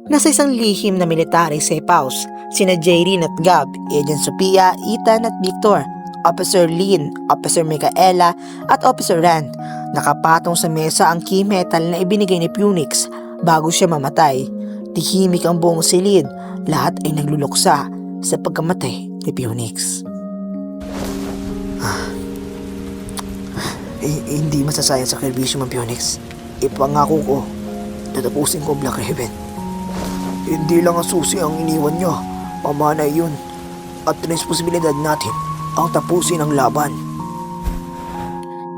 Nasa isang lihim na military safe house, sina Jaylin at Gab, Agent Sophia, Ethan at Victor, Officer Lynn, Officer Micaela at Officer Rand. Nakapatong sa mesa ang key metal na ibinigay ni Phoenix bago siya mamatay. Tahimik ang buong silid, lahat ay nagluluksa sa pagkamatay ni Phoenix. Hindi masasayang sakripisyo ng Phoenix. Ipangako ko, tatapusin ko Black Raven. Hindi lang ang susi ang iniwan niya, pamanay yun. At responsibilidad natin ang tapusin ang laban.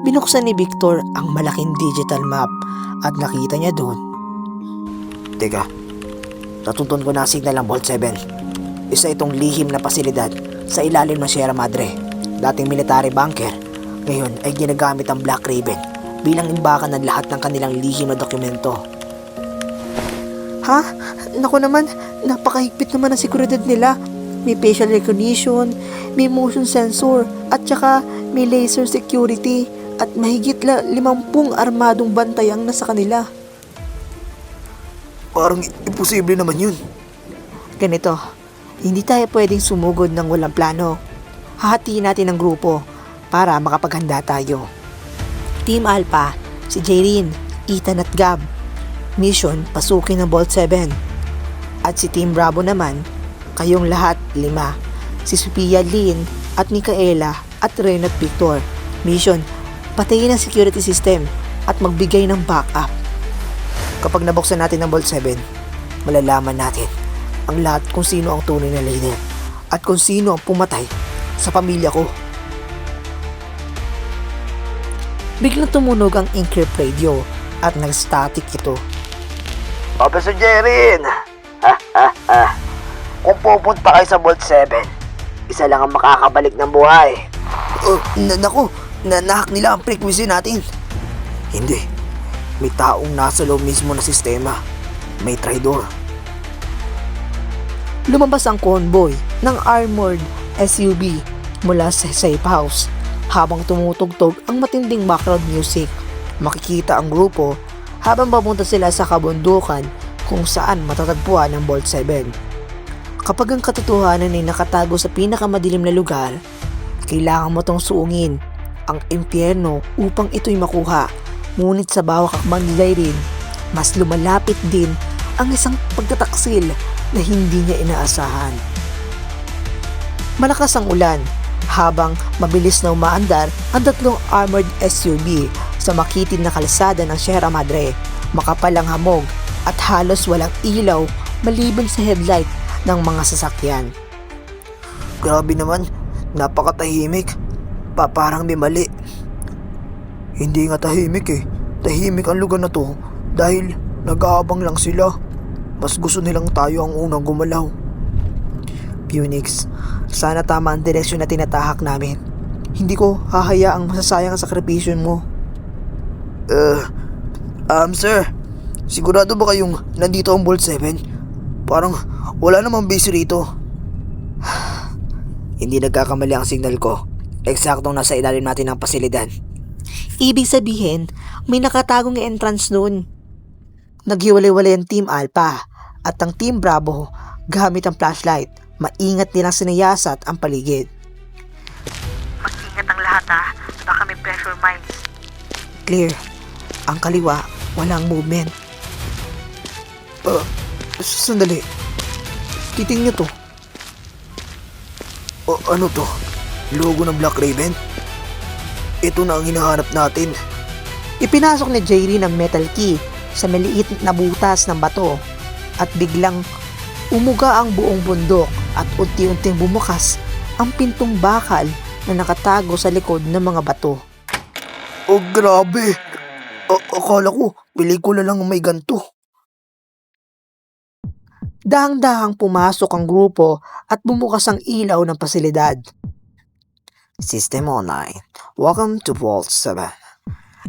Binuksan ni Victor ang malaking digital map at nakita niya doon. Teka, natuntun ko na ang signal ng Vault 7. Isa itong lihim na pasilidad sa ilalim ng Sierra Madre. Dating military bunker, ngayon ay ginagamit ang Black Raven bilang imbakan ng lahat ng kanilang lihim na dokumento. Ha? Naku naman, napakahigpit naman ang seguridad nila. May facial recognition, may motion sensor, at saka may laser security, at mahigit 50 armadong bantay ang nasa kanila. Parang imposible naman yun. Ganito, hindi tayo pwedeng sumugod ng walang plano. Hahatiin natin ang grupo para makapaghanda tayo. Team Alpha, si Jaylin, Ethan at Gab. Mission, pasukin ang Vault 7. At si Team Bravo naman, kayong lahat 5. Si Sophia, Lynn at Micaela at Ren at Victor. Mission, patayin ang security system at magbigay ng backup. Kapag nabuksan natin ang Vault 7, malalaman natin ang lahat kung sino ang tunay na leader at kung sino ang pumatay sa pamilya ko. Biglang tumunog ang encrypt radio at nag-static ito. Officer Jerin! Kung pupunta kayo sa Vault 7, isa lang ang makakabalik ng buhay. Nahack nila ang frequency natin. Hindi. May taong nasa loob mismo na sistema. May traidor. Lumabas ang convoy ng armored SUV mula sa safe house. Habang tumutugtog ang matinding background music, makikita ang grupo habang papunta sila sa kabundukan kung saan matatagpuan ang Vault 7. Kapag ang katotohanan ay nakatago sa pinakamadilim na lugar, kailangan mo tong suungin ang impyerno upang ito'y makuha. Ngunit sa bawat hakbang ni Jaylin, mas lumalapit din ang isang pagtataksil na hindi niya inaasahan. Malakas ang ulan habang mabilis na umaandar ang 3 armored SUV sa makitid na kalsada ng Sierra Madre. Makapal ang hamog at halos walang ilaw maliban sa headlight ng mga sasakyan. Grabe naman, napakatahimik. Parang may mali. Hindi nga tahimik eh. Tahimik ang lugar na to dahil nag-aabang lang sila. Mas gusto nilang tayo ang unang gumalaw. Phoenix, sana tama ang direksyon na tinatahak namin. Hindi ko hahayaang masasayang ang sakripisyo mo. Sir, sigurado ba kayong nandito ang Vault 7? Parang wala namang base rito. Hindi nagkakamali ang signal ko. Eksaktong nasa ilalim natin ng pasilidad. Ibig sabihin, may nakatagong entrance doon. Naghiwalay-walay ang Team Alpha at ang Team Bravo gamit ang flashlight. Maingat nilang sinayasat ang paligid. Mag-ingat ang lahat baka may pressure mines. Clear. Ang kaliwa, walang movement. Sandali. Titing niyo to. Ano to? Logo ng Black Raven? Ito na ang hinahanap natin. Ipinasok ni Jaylin ang metal key sa maliit na butas ng bato at biglang umuga ang buong bundok at unti-unting bumukas ang pintong bakal na nakatago sa likod ng mga bato. Oh, grabe! Akala ko, pelikula lang may ganto. Dahang-dahang pumasok ang grupo at bumukas ang ilaw ng pasilidad. System online. Welcome to Vault 7.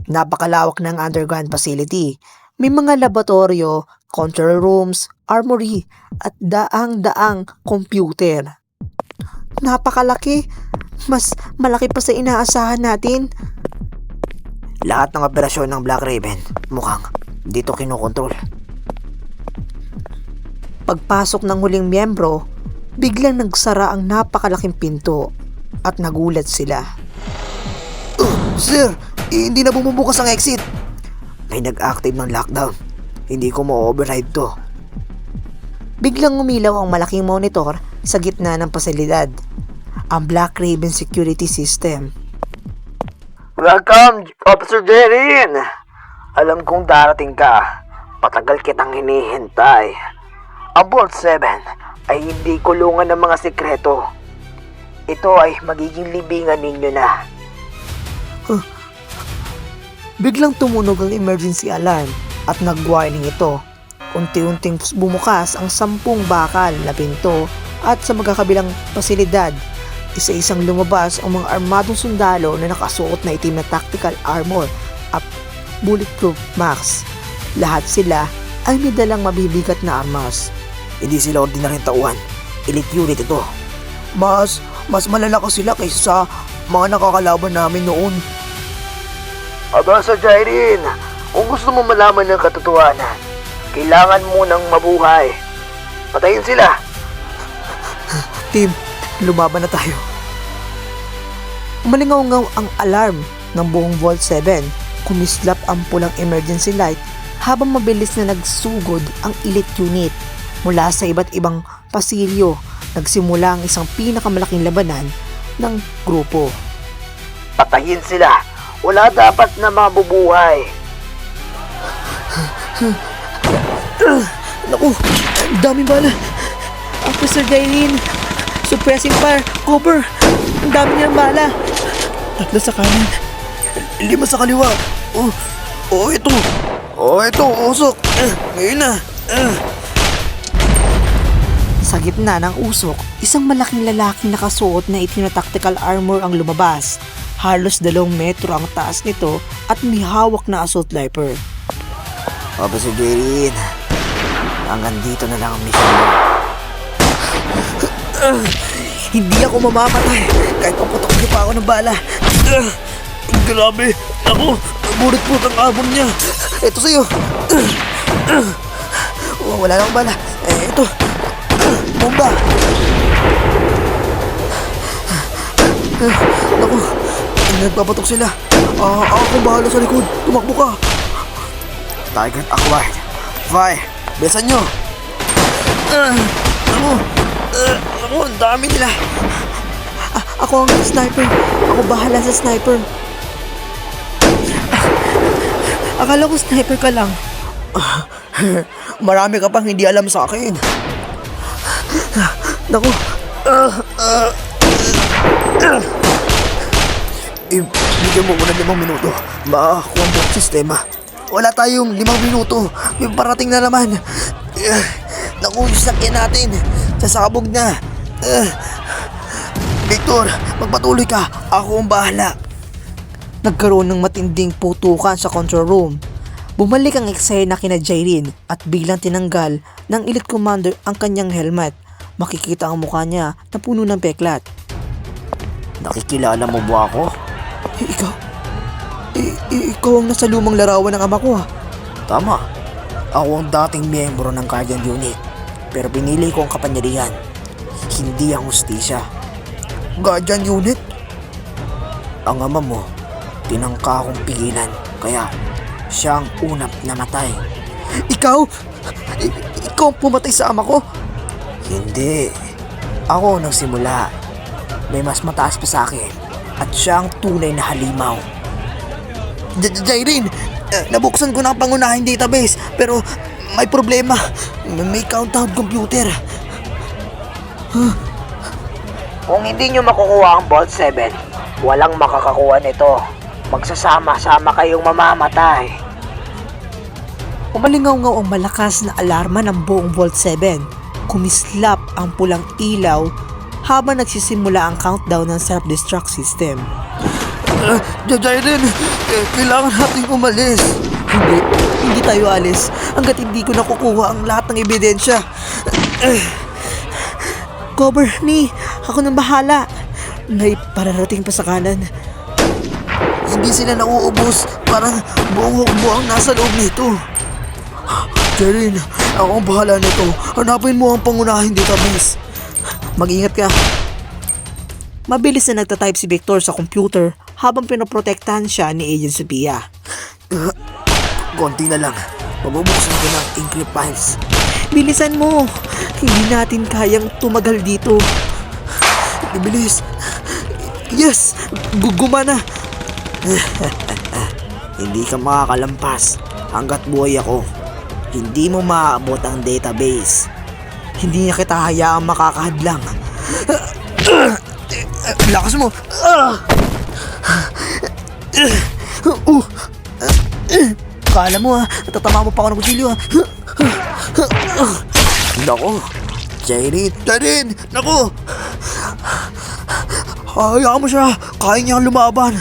Napakalawak ng underground facility. May mga laboratorio, control rooms, armory, at daang-daang computer. Napakalaki. Mas malaki pa sa inaasahan natin. Lahat ng operasyon ng Black Raven mukhang dito kinokontrol. Pagpasok ng huling miyembro, biglang nagsara ang napakalaking pinto at nagulat sila. Sir, hindi na bumubukas ang exit. May nag-active ng lockdown. Hindi ko ma-override to. Biglang umilaw ang malaking monitor sa gitna ng pasilidad. Ang Black Raven Security System. Welcome, Officer Jerin. Alam kong darating ka. Patagal kitang hinihintay. Ang Vault 7 ay hindi kulungan ng mga sekreto. Ito ay magiging libingan ninyo na. Biglang tumunog ang emergency alarm at nag-warning ito. Unti-unting bumukas ang 10 bakal na pinto at sa magkakabilang pasilidad, isa-isang lumabas ang mga armadong sundalo na nakasuot na itim na tactical armor at bulletproof mask. Lahat sila ay may dalang mabibigat na armas. Hindi sila ordinaryong tauhan. Elite unit ito. Mas malalakas sila kaysa sa mga nakakalaban namin noon. Aba sa Jairin, kung gusto mo malaman ng katotohanan, kailangan mo nang mabuhay. Patayin sila. Team, lumaban na tayo. Malingaw-ngaw ang alarm ng buong Vault 7. Kumislap ang pulang emergency light habang mabilis na nagsugod ang elite unit. Mula sa iba't ibang pasilyo, nagsimula ang isang pinakamalaking labanan ng grupo. Patayin sila. Wala dapat na mabubuhay. Naku, daming bala. Officer Jairin, suppressing fire, cover. Ang dami niyang bala. 3 sa kanan. 5 sa kaliwa. Ito, usok. Ngayon na. Sa gitna ng usok, isang malaking lalaking nakasuot na itim na tactical armor ang lumabas. Halos 2 metro ang taas nito at may hawak na assault sniper. Officer Jerin, hanggang dito na lang ang mission mo. Hindi ako mamamatay kahit paputok niyo pa ako ng bala. Grabe. Ako, bulit-bulit ang abon niya. Ito sa'yo. Wala lang bala. Ito. Bomba. Naku, nagpapatok sila. Ako bahala sa likod. Tumakbo ka. Target acquired. Fire. Besan nyo. Ang dami nila. Ako ang sniper. Ako bahala sa sniper. Akala ko sniper ka lang. Marami ka pang hindi alam sa akin. Naku. Bigyan mo muna 5 minuto. Makakuha ang buong sistema. Wala tayong 5 minuto. May parating na naman. Naku, yung sakyan natin. Sasabog na. Victor, magpatuloy ka. Ako ang bahala. Nagkaroon ng matinding putukan sa control room. Bumalik ang eksena kina Jairin at biglang tinanggal ng elite commander ang kanyang helmet. Makikita ang mukha niya na puno ng peklat. Nakikilala mo ba ako? Ikaw ang nasa lumang larawan ng ama ko ha. Tama. Ako ang dating miyembro ng Guardian Unit. Pero pinili ko ang kapangyarihan. Hindi ang hustisya. Guardian Unit? Ang ama mo, tinangka akong pigilan. Kaya siya ang unang namatay. Ikaw ang pumatay sa ama ko? Hindi. Ako ang nagsimula. May mas mataas pa sa akin. At siya ang tunay na halimaw. Jairin, nabuksan ko na ang pangunahing database. Pero may problema. May countdown computer. Kung hindi nyo makukuha ang Vault 7, walang makakakuha nito. Magsasama-sama kayong mamamatay. Umalingaw-ngaw ang malakas na alarma ng buong Vault 7. Kumislap ang pulang ilaw habang nagsisimula ang countdown ng self-destruct system. Jairin, kailangan natin umalis. Hindi tayo alis hanggat hindi ko nakukuha ang lahat ng ebidensya. Cover me, ako nang bahala. May pararating pa sa kanan. Hindi sila nauubos. Parang buong hukbo ang nasa loob nito. Jairin, Ako ang bahala nito. Hanapin mo ang pangunahing database. Mag-ingat ka. Mabilis na nagtatype si Victor sa computer habang pinoprotektahan siya ni Agent Sophia. Konti na lang. Mabubuksan ko ng encrypt files. Bilisan mo! Hindi natin kayang tumagal dito. Bibilis. Yes! Gumana! Hindi ka makakalampas hanggat buhay ako. Hindi mo maaabot ang database. Hindi niya kita hayaang makakahadlang. Lakas mo! Kala mo natatama mo pa ako ng kutsilyo Nako! Jairin! Nako! Hayaan mo siya! Kaya niyang lumaban!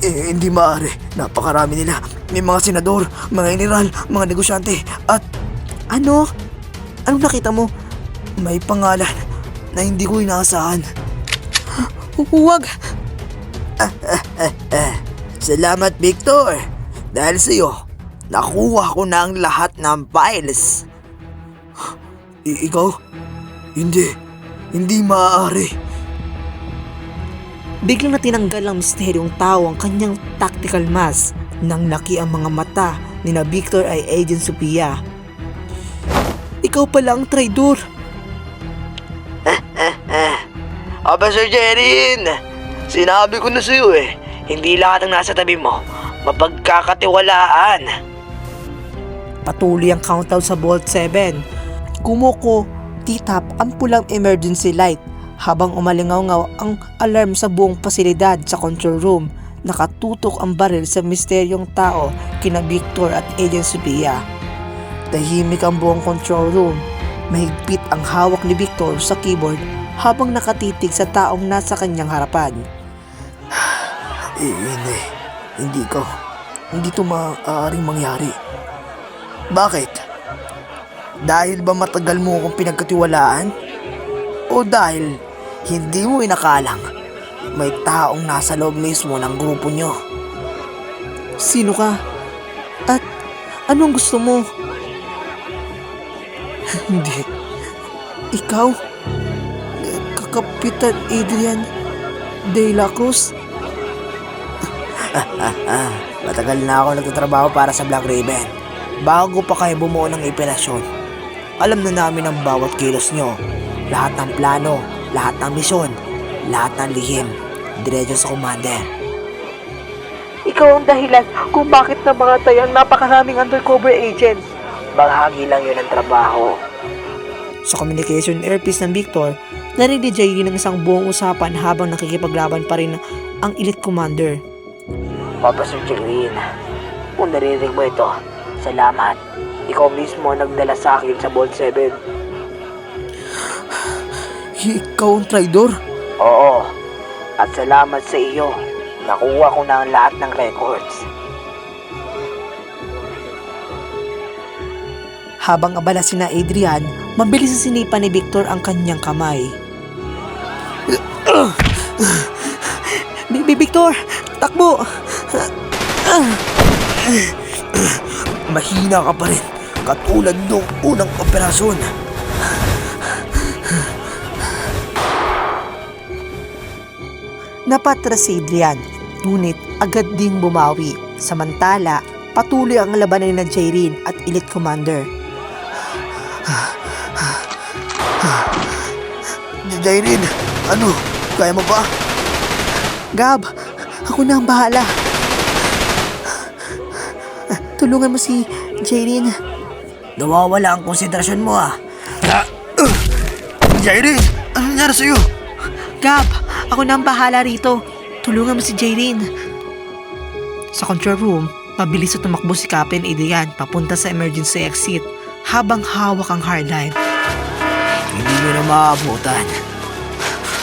Hindi maaari. Napakarami nila. May mga senador, mga general, mga negosyante, at Ano? Anong nakita mo? may pangalan na hindi ko inaasahan. Huwag! Salamat, Victor! Dahil sa'yo, nakuha ko na ang lahat ng files. Ikaw? Hindi maaari. Biglang na tinanggal ng misteryong tao ang kanyang tactical mask nang naki ang mga mata ni na Victor ay Agent Sophia. Ikaw pala ang traidor! Aba, Sir Jerin! Sinabi ko na sa'yo hindi lahat ng nasa tabi mo mapagkakatiwalaan. Patuloy ang countdown sa Vault 7. Kumuko, titap ang pulang emergency light habang umalingaw-ngaw ang alarm sa buong pasilidad sa control room. Nakatutok ang baril sa misteryong tao kina Victor at Agent Sophia. Tahimik ang buong control room. Mahigpit ang hawak ni Victor sa keyboard habang nakatitig sa taong nasa kanyang harapan. Hindi ko. Hindi to maaaring mangyari. Bakit? Dahil ba matagal mo akong pinagkatiwalaan? O dahil hindi mo inakalang may taong nasa loob mismo ng grupo nyo? Sino ka? At anong gusto mo? Hindi. Ikaw? Kapitan Adrian De La Cruz? Matagal na ako nagtatrabaho para sa Black Raven. Bago pa kayo bumuo ng operasyon, alam na namin ang bawat kilos nyo. Lahat ng plano, lahat ng misyon, lahat ng lihim, diretso sa commander. Ikaw ang dahilan kung bakit nabangatay ang napakaraming undercover agents. Bahagi lang yun ng trabaho. Sa communication earpiece ng Victor, narinig ni Jaylin ng isang buong usapan habang nakikipaglaban pa rin ang elite commander. Papa Sir Jerin, kung narinig mo ito, salamat. Ikaw mismo ang nagdala sa akin sa Vault 7. Ikaw ang traidor? Oo, at salamat sa iyo. Nakuha ko na ang lahat ng records. Habang abala sina Adrian, mabilis na sinipa ni Victor ang kanyang kamay. Victor! Takbo! Mahina ka pa rin, katulad nung unang operasyon. Napatras si Adrian, ngunit agad ding bumawi. Samantala, patuloy ang labanan ni Jaylin at Elite Commander. Jairin, ano? Kaya mo ba? Gab, ako na ang bahala. Tulungan mo si Jaylin. Nawawala ang konsentrasyon mo Jairin, ano nangyari sa'yo? Gab, ako na ang bahala rito. Tulungan mo si Jaylin. Sa control room, mabilis na tumakbo si Captain Adrian papunta sa emergency exit habang hawak ang hardline. Hindi mo na maabutan.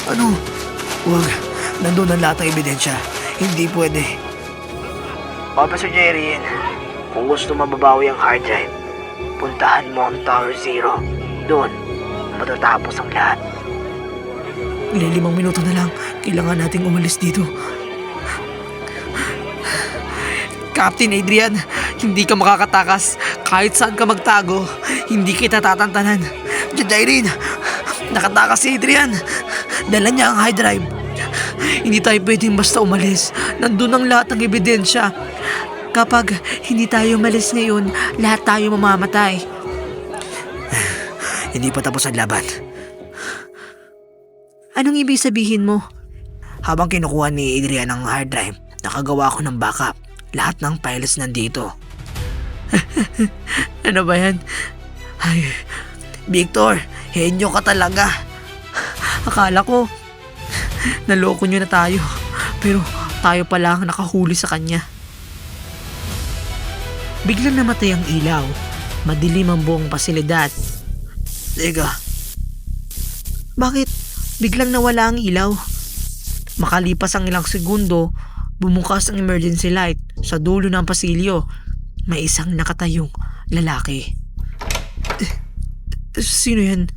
Ano? Huwag. Nandun ang lahat ng ebidensya. Hindi pwede. Papa Sir Jerin, kung gusto mababawi ang hard drive, puntahan mo ang Tower Zero. Doon, matatapos ang lahat. 5 minuto na lang. Kailangan nating umalis dito. Captain Adrian, hindi ka makakatakas. Kahit saan ka magtago, hindi kita tatantanan. Jairin, Nakatakas si Adrian. Dala niya ang high drive. Hindi tayo pwedeng basta umalis. Nandun ang lahat ng ebidensya. Kapag hindi tayo umalis ngayon, lahat tayo mamamatay. hindi pa tapos ang laban. Anong ibig sabihin mo? Habang kinukuha ni Adrian ang hard drive, nakagawa ako ng backup. Lahat ng files nandito. Ano ba yan? Ay, Victor, henyo ka talaga. Akala ko, naloko nyo na tayo. Pero tayo pala ang nakahuli sa kanya. Biglang namatay ang ilaw. Madilim ang buong pasilidad. Teka, Bakit biglang nawala ang ilaw? Makalipas ang ilang segundo, bumukas ang emergency light sa dulo ng pasilyo. May isang nakatayong lalaki. Sino yan?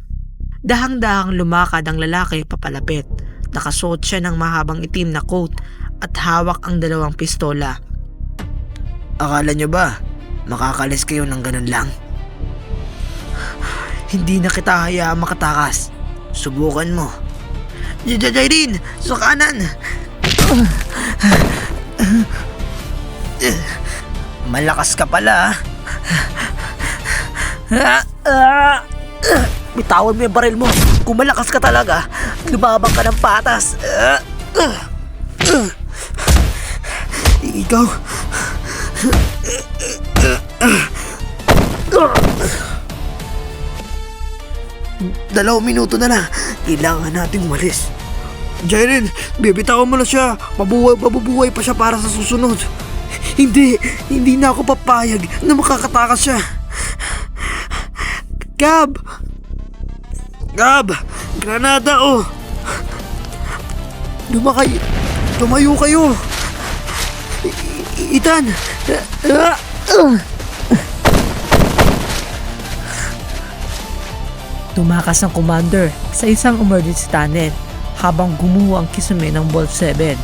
Dahang-dahang lumakad ang lalaki papalapit. Nakasuot siya ng mahabang itim na coat at hawak ang dalawang pistola. akala nyo ba makakalis kayo ng ganun lang? Hindi na kita hayaang makatakas. Subukan mo. Jairin, sa kanan. Malakas ka pala. Bitawan mo yung baril mo. Kung malakas ka talaga, lumabang ka ng patas. Ikaw. Dalawang minuto na lang. Kailangan nating umalis. Jairin, bibitawan mo na siya. Mabubuhay pa siya para sa susunod. Hindi na ako papayag na makakatakas siya. Gab! Granada oh! Tumayo kayo! Ethan! Tumakas ang commander sa isang emergency tunnel habang gumuho ang kisame ng Vault 7.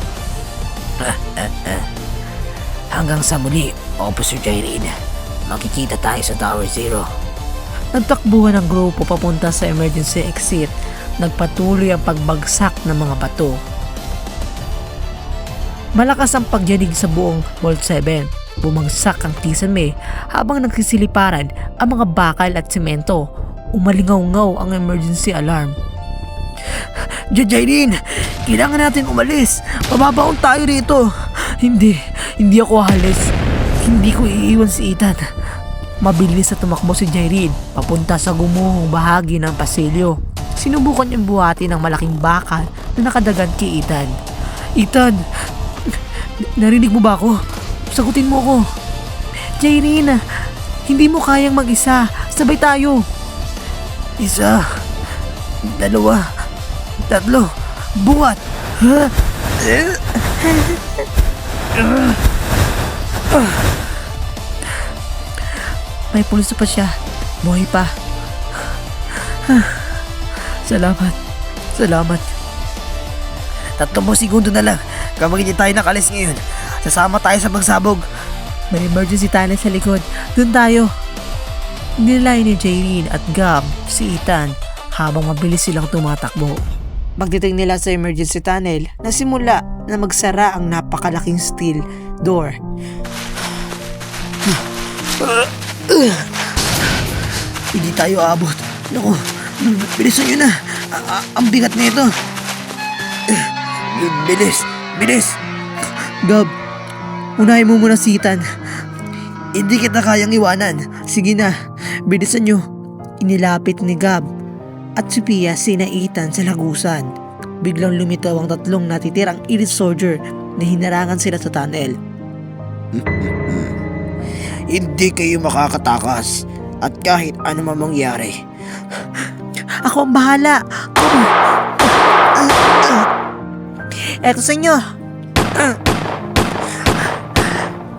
Hanggang sa muli, Officer Jairin. Makikita tayo sa Tower Zero. Nagtakbuhan ang grupo papunta sa emergency exit. Nagpatuloy ang pagbagsak ng mga bato. Malakas ang pagyanig sa buong Vault 7. Bumagsak ang kisame habang nagsisiliparan ang mga bakal at simento. Umalingaw-ngaw ang emergency alarm. Jairin, kailangan natin umalis. Mababaon tayo rito. Hindi ako halis. Hindi ko iiwan si Ethan. Mabilis na tumakbo si Jairin papunta sa gumuhong bahagi ng pasilyo. Sinubukan niyang buhatin ng malaking bakal na nakadagan kay Ethan. Ethan, narinig mo ba ako? Sagutin mo ako. Jairin, hindi mo kayang mag-isa. Sabay tayo. 1, 2, 3, buhat! May pulso pa siya. Buhay pa. Salamat. 30 segundo na lang. Kapag hindi tayo nakalis ngayon, sasama tayo sa pagsabog. May emergency tunnel sa likod. Doon tayo. Nilay ni Jairin at Gab si Ethan habang mabilis silang tumatakbo. Pagdating nila sa emergency tunnel, nasimula na magsara ang napakalaking steel door. Hindi tayo abot. Naku, bilisan nyo na. Ang bigat na ito. Bilis. Gab, unahin mo muna si Ethan. Hindi kita kayang iwanan. Sige na, bilisan nyo. Inilapit ni Gab at si Pia sina Ethan sa lagusan. Biglang lumitaw ang tatlong natitirang elite soldier na hinarangan sila sa tunnel. Hindi kayo makakatakas. At kahit ano man mangyari. Ako ang bahala. Eto sa inyo.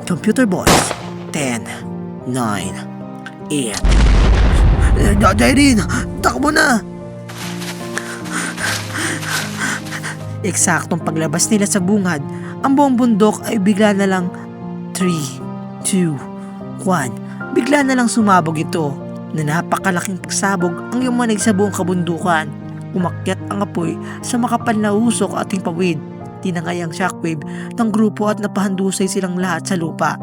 Computer boys. 10, 9, 8. Jairin, takbo na. Eksaktong paglabas nila sa bungad, ang buong bundok ay bigla na lang 3, 2, 1. Bigla na lang sumabog ito na napakalaking pagsabog ang yumanig sa buong kabundukan. Umakyat ang apoy sa makapal na usok ating pawid. Tinangay ang shockwave ng grupo at napahandusay silang lahat sa lupa.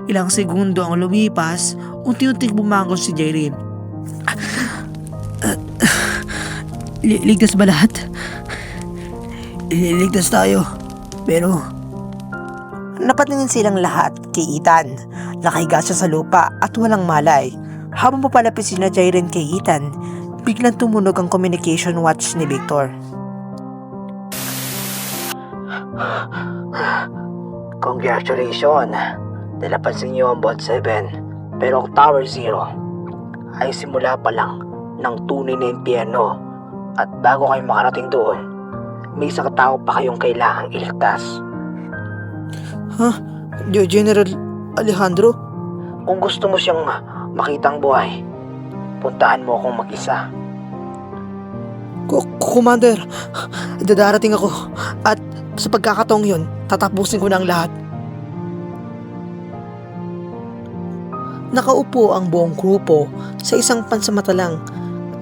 Ilang segundo ang lumipas, unti-unting bumangon si Jairin. Ligtas ba lahat? Ililigtas tayo. Pero Napatingin silang lahat kay Ethan. Nakahiga siya sa lupa at walang malay. Habang papalapit si Jairin kay Ethan, biglang tumunog ang communication watch ni Victor. congratulations. Nalapansin niyo ang Bot 7. Pero ang Tower 0 ay simula pa lang ng tunay na impyerno. At bago kayo makarating doon, may isang tao pa kayong kailangang iligtas. General Alejandro? Kung gusto mo siyang makitang buhay, puntahan mo akong mag-isa. Commander, darating ako at sa pagkakataong yun, tatapusin ko na ang lahat. Nakaupo ang buong grupo sa isang pansamantalang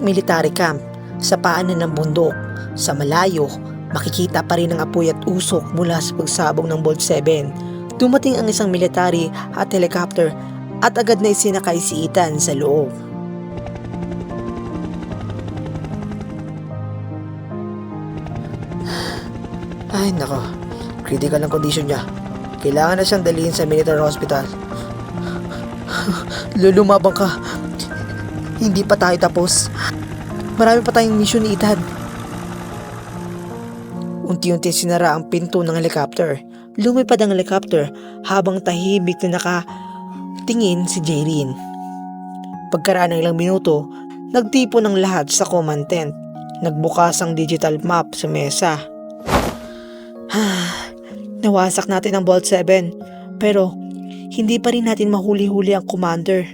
military camp sa paanan ng bundok. Sa malayo, makikita pa rin ang apoy at usok mula sa pagsabog ng Bolt 7. Dumating ang isang military at helicopter at agad na isinakay si Ethan sa loob. Ay nako, critical ang condition niya. Kailangan na siyang dalhin sa military hospital. Lumabang ka. Hindi pa tayo tapos. Marami pa tayong mission ni Ethan. Unti-unti sinara ang pinto ng helicopter. Lumipad ang helicopter habang tahimik na nakatingin si Jairin. Pagkaraan ng ilang minuto, nagtipon ang lahat sa command tent. Nagbukas ang digital map sa mesa. Nawasak natin ang Vault 7, pero hindi pa rin natin mahuli-huli ang commander.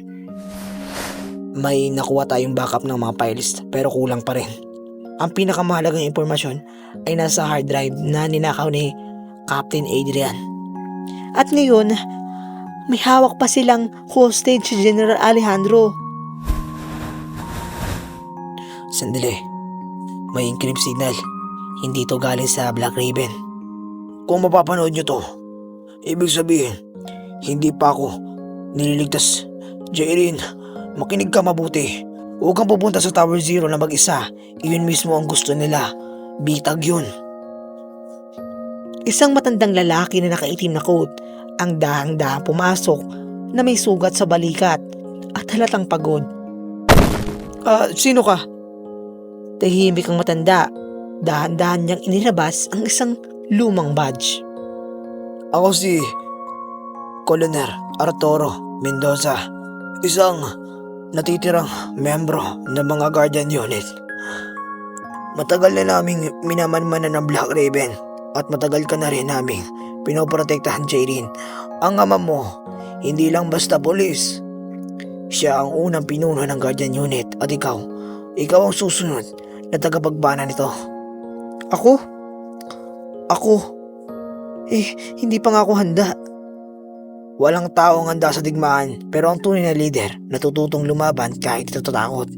May nakuha tayong backup ng mga files pero kulang pa rin. Ang pinakamahalagang impormasyon ay nasa hard drive na ninakaw ni Captain Adrian. At ngayon, may hawak pa silang hostage si General Alejandro. Sandali, may encrypt signal. Hindi to galing sa Black Raven. Kung mapapanood nyo to, ibig sabihin, hindi pa ako nililigtas. Jairin, makinig ka mabuti. Huwag kang pupunta sa Tower 0 na mag-isa. Iyon mismo ang gusto nila. Bitag yun. Isang matandang lalaki na nakaitim na coat ang dahang-dahang pumasok na may sugat sa balikat at halatang pagod. Sino ka? Tahimik ang matanda. Dahan-dahan niyang inilabas ang isang lumang badge. Ako si Colonel Arturo Mendoza, isang natitirang membro ng mga Guardian Unit. Matagal na naming minamanmanan ng Black Raven at matagal ka na rin naming pinoprotektahan, Jairin. Ang ama mo, hindi lang basta polis. Siya ang unang pinuno ng Guardian Unit at ikaw ang susunod na tagapagbana nito. Ako? Hindi pa nga ako handa. Walang tao ang handa sa digmaan, pero ang tunay na leader natututong lumaban kahit natatakot.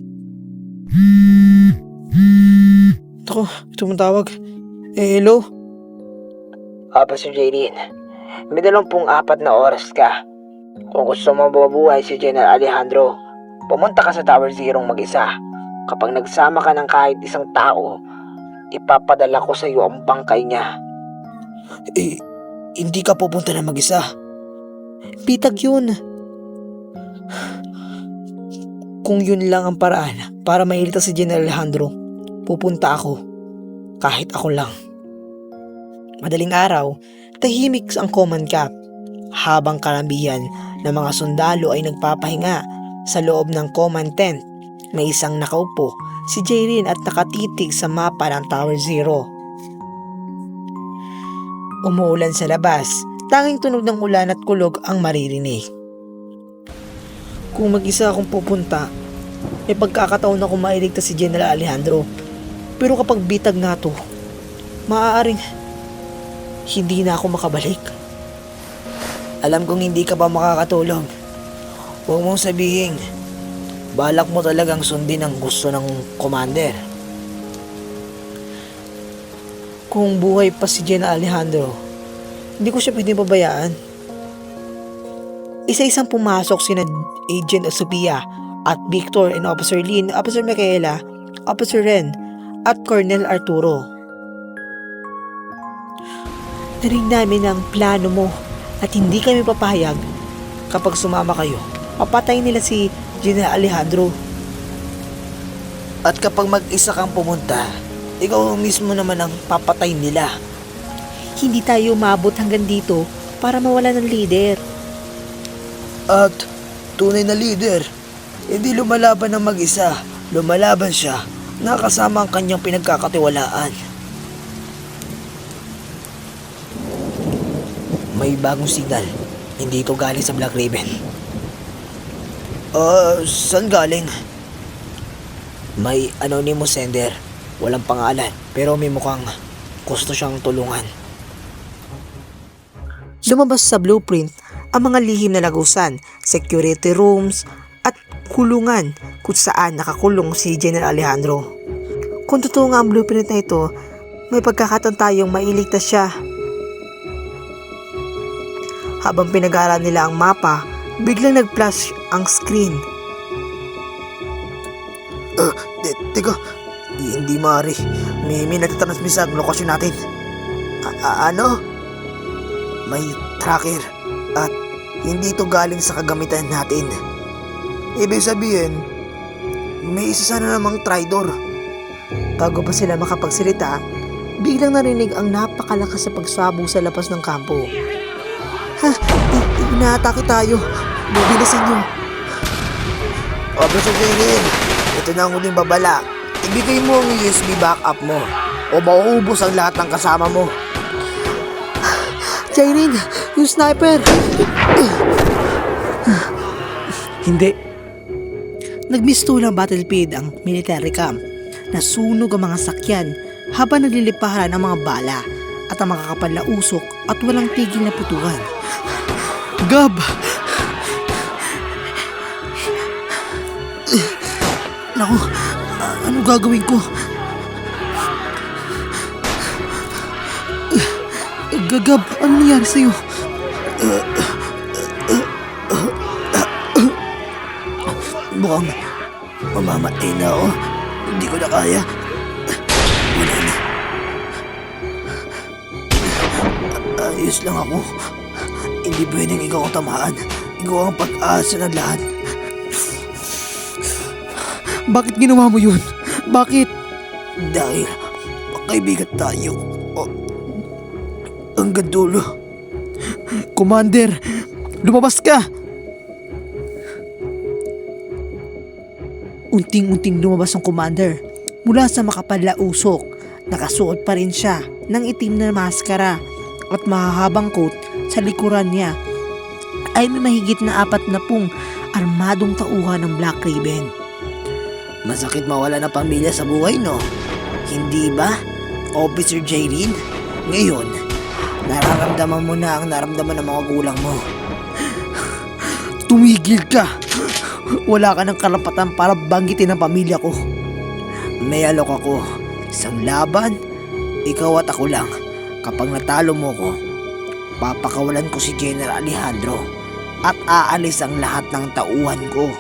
Ako, tumatawag. Hello? Sir Jairin, may 24 na oras ka. Kung gusto mo mabubuhay si General Alejandro, pumunta ka sa Tower 0 mag-isa. Kapag nagsama ka ng kahit isang tao, ipapadala ko sa iyo ang bangkay niya. Hindi ka pupunta na mag-isa. Bitag yun. Kung yun lang ang paraan para mailigtas si General Alejandro, pupunta ako. Kahit ako lang. Madaling araw, tahimik ang command camp habang karamihan ng mga sundalo ay nagpapahinga sa loob ng command tent. May isang nakaupo, si Jairin, at nakatitig sa mapa ng Tower 0. Umuulan sa labas, tanging tunog ng ulan at kulog ang maririnig. Kung mag-isa akong pupunta, may pagkakataon akong mailigtas si General Alejandro. Pero kapag bitag nga to, maaaring hindi na ako makabalik. Alam kong hindi ka pa makakatulog. Huwag mong sabihin, balak mo talagang sundin ang gusto ng commander. Kung buhay pa si General Alejandro, hindi ko siya pwedeng pabayaan. Isa-isang pumasok sina Agent Sophia at Victor and Officer Lin, Officer Micaela, Officer Ren, at Colonel Arturo. Narinig namin ang plano mo at hindi kami papayag kapag sumama kayo. Papatayin nila si General Alejandro. At kapag mag-isa kang pumunta, ikaw mismo naman ang papatay nila. Hindi tayo umabot hanggang dito para mawala ng leader. At tunay na leader, hindi lumalaban ng mag-isa. Lumalaban siya na kasama ang kanyang pinagkakatiwalaan. May bagong signal. Hindi ito galing sa Black Raven. Saan galing? May anonymous sender. Walang pangalan, pero may mukhang gusto siyang tulungan. Lumabas sa blueprint ang mga lihim na lagusan, security rooms, at kulungan kung saan nakakulong si General Alejandro. Kung totoo nga ang blueprint na ito, may pagkakataon tayong mailigtas siya. Habang pinag-aaral nila ang mapa, biglang nag-flash ang screen. Teka, hindi maaari. May nagtatransmit sa lokasyon natin. Ano? May tracker at hindi ito galing sa kagamitan natin. Ibig sabihin, may isa sana namang traitor. Bago pa sila makapagsalita, biglang narinig ang napakalakas na pagsabog sa labas ng kampo. Inaatake tayo. Mobilisan niyo. Officer Jaylin, ito na ang huling babala. Ibigay mo ang USB backup mo o mauubos ang lahat ng kasama mo. Jairin, yung sniper! Hindi. Nagmistulang battlefield ang military camp. Nasunog ang mga sakyan habang nagliliparan ang mga bala at ang makakapal na usok at walang tigil na putukan. Gab! Naku, ano gagawin ko? Gagab, ano nangyari sa'yo? Mukhang mamamatay na ako. Hindi ko na kaya. Wala na. Ayos lang ako. Hindi pwedeng ikaw ang tamaan. Ikaw ang pag-asa ng lahat. Bakit ginawa mo yun? Bakit? Dahil magkaibigan tayo. Hanggang dulo. Commander, lumabas ka! Unting-unting lumabas ang commander mula sa makapal na usok. Nakasuot pa rin siya ng itim na maskara at mahahabang coat. Sa likuran niya ay may mahigit na 40 armadong tauhan ng Black Raven. Masakit mawala ng pamilya sa buhay, no? Hindi ba, Officer Jaylin? Ngayon, nararamdaman mo na ang naramdaman ng mga gulang mo. Tumigil ka! Wala ka ng karapatan para banggitin ang pamilya ko. May alok ako. Isang laban, ikaw at ako lang. Kapag natalo mo ko, papakawalan ko si General Alejandro at aalis ang lahat ng tauhan ko.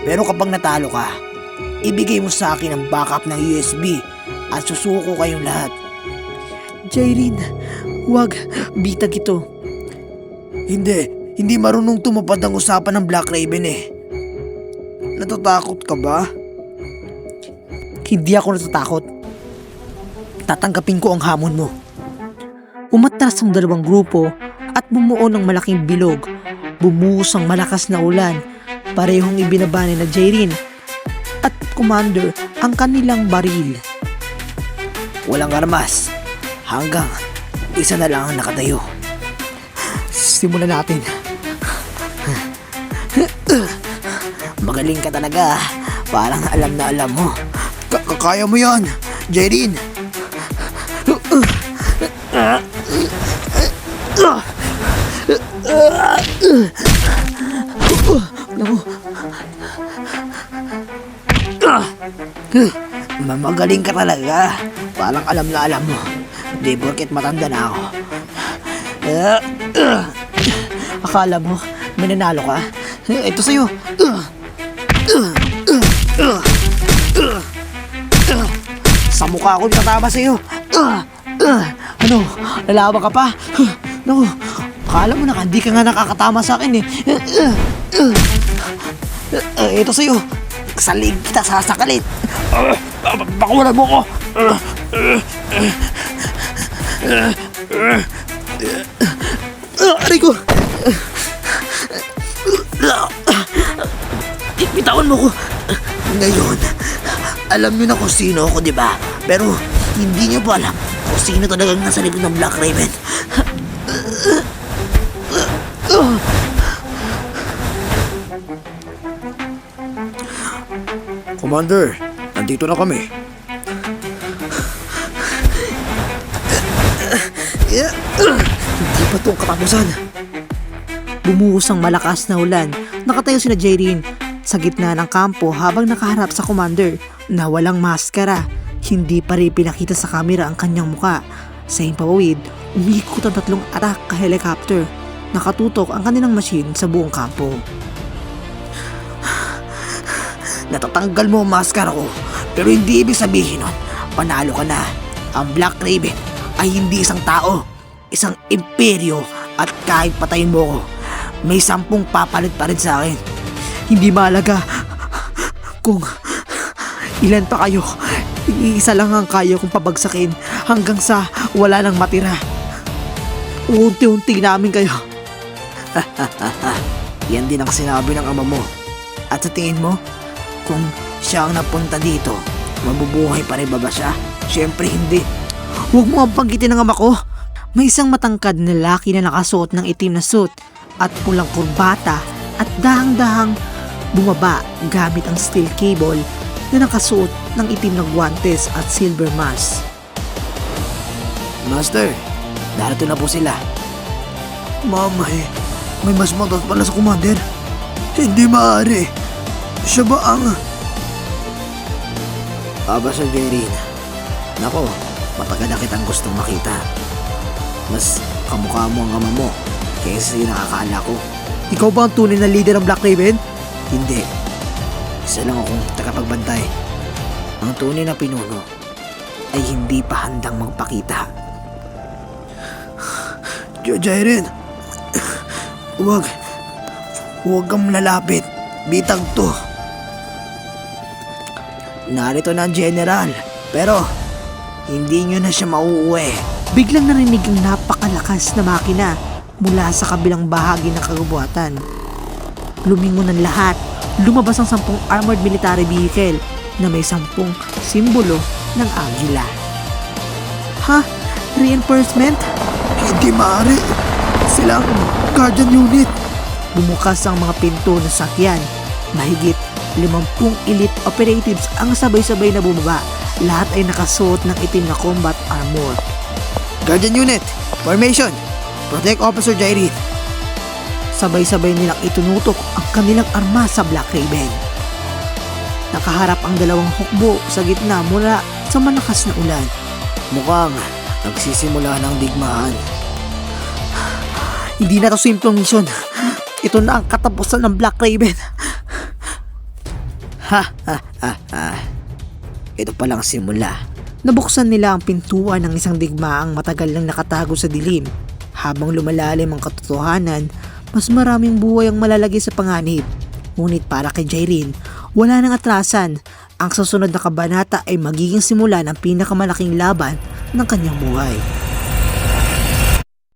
Pero kapag natalo ka, ibigay mo sa akin ang backup ng USB at susuko kayong lahat. Jairin, wag, bitag ito. Hindi marunong tumupad ang usapan ng Black Raven eh. Natatakot ka ba? Hindi ako natatakot. Tatanggapin ko ang hamon mo. Umatras ang dalawang grupo at bumuo ng malaking bilog. Bumuhos ang malakas na ulan. Parehong ibinabani na Jairin at Commander ang kanilang baril. Walang armas. Hanggang isa na lang ang nakatayo. Simulan natin. Magaling ka talaga. Parang alam na alam mo. Kaya mo yan, Jairin. Magaling ka talaga. Parang alam na alam mo. Di porket matanda na ako. Akala mo, may nanalo ka? Ito sa'yo. Sa mukha ko tatama sa'yo. Ano, lalaban ka pa? Naku, akala mo na hindi ka nga nakakatama sa akin eh. Ito sa'yo. Salig kita sasakalit. Bakulan mo ko! Aray ko! Bitawan mo ko. Ngayon, alam niyo na kung sino ako, di ba? Pero hindi niyo pa alam kung sino talagang nasa likod ng Black Raven. Commander, nandito na kami. Hindi pa itong katapusan. Bumuhos ang malakas na ulan. Nakatayo si Jairin sa gitna ng kampo habang nakaharap sa commander na walang maskara. Hindi pa rin pinakita sa kamera ang kanyang muka. Sa himpapawid, umikot ang 3 attack ka helicopter. Nakatutok ang kanilang machine sa buong kampo. Natatanggal mo ang maskara ko, pero hindi ibig sabihin nun, panalo ka na. Ang Black Raven ay hindi isang tao, isang imperyo, at kahit patayin mo ko, may 10 papalit pa rin sa akin. Hindi mahalaga kung ilan pa kayo. Iisa lang ang kaya kong pabagsakin hanggang sa wala nang matira. Unti-unti namin kayo. Yan din ang sinabi ng ama mo. At sa tingin mo, kung siya ang napunta dito, mabubuhay pa rin ba siya? Siyempre hindi. Huwag mo ang panggitin ng ama ko. May isang matangkad na lalaki na nakasuot ng itim na suit at pulang kurbata at dahang-dahang bumaba gamit ang steel cable na nakasuot ng itim na guwantes at silver mask. Master, narito na po sila. Mamay, may mas matas pala sa commander. Hindi maaari. Siya ba ang... Aba, Sir Jairin. Nako, matagal na kitang gustong makita. Mas kamukha mo ang ama mo kaysa yung nakakala ko. Ikaw ba ang tunay na leader ng Black Raven? Hindi. Isa lang akong tagapagbantay. Ang tunay na pinuno ay hindi pa handang magpakita. Jairin, huwag kang lalapit. Bitag to. Narito na ang general, pero hindi nyo na siya mauuwi. Biglang narinig ang napakalakas na makina mula sa kabilang bahagi ng kagubatan. Lumingon ang lahat. Lumabas ang 10 armored military vehicle na may 10 simbolo ng agila. Ha? Reinforcement? Hindi maaari. Sila ang Guardian Unit. Bumukas ang mga pinto ng sakyan. Mahigit 50 elite operatives ang sabay-sabay na bumaba. Lahat ay nakasuot ng itim na combat armor. Guardian Unit, formation. Protect Officer Jairin. Sabay-sabay nilang itunutok ang kanilang arma sa Black Raven. Nakaharap ang 2 hukbo sa gitna mula sa malakas na ulan. Mukhang nagsisimula ng digmaan. Hindi na to simpleng mission. Ito na ang katapusan ng Black Raven. Ito palang simula. Nabuksan nila ang pintuan ng isang digmaang matagal nang nakatago sa dilim. Habang lumalalim ang katotohanan, mas maraming buhay ang malalagay sa panganib. Ngunit para kay Jairin, wala nang atrasan. Ang susunod na kabanata ay magiging simula ng pinakamalaking laban ng kanyang buhay.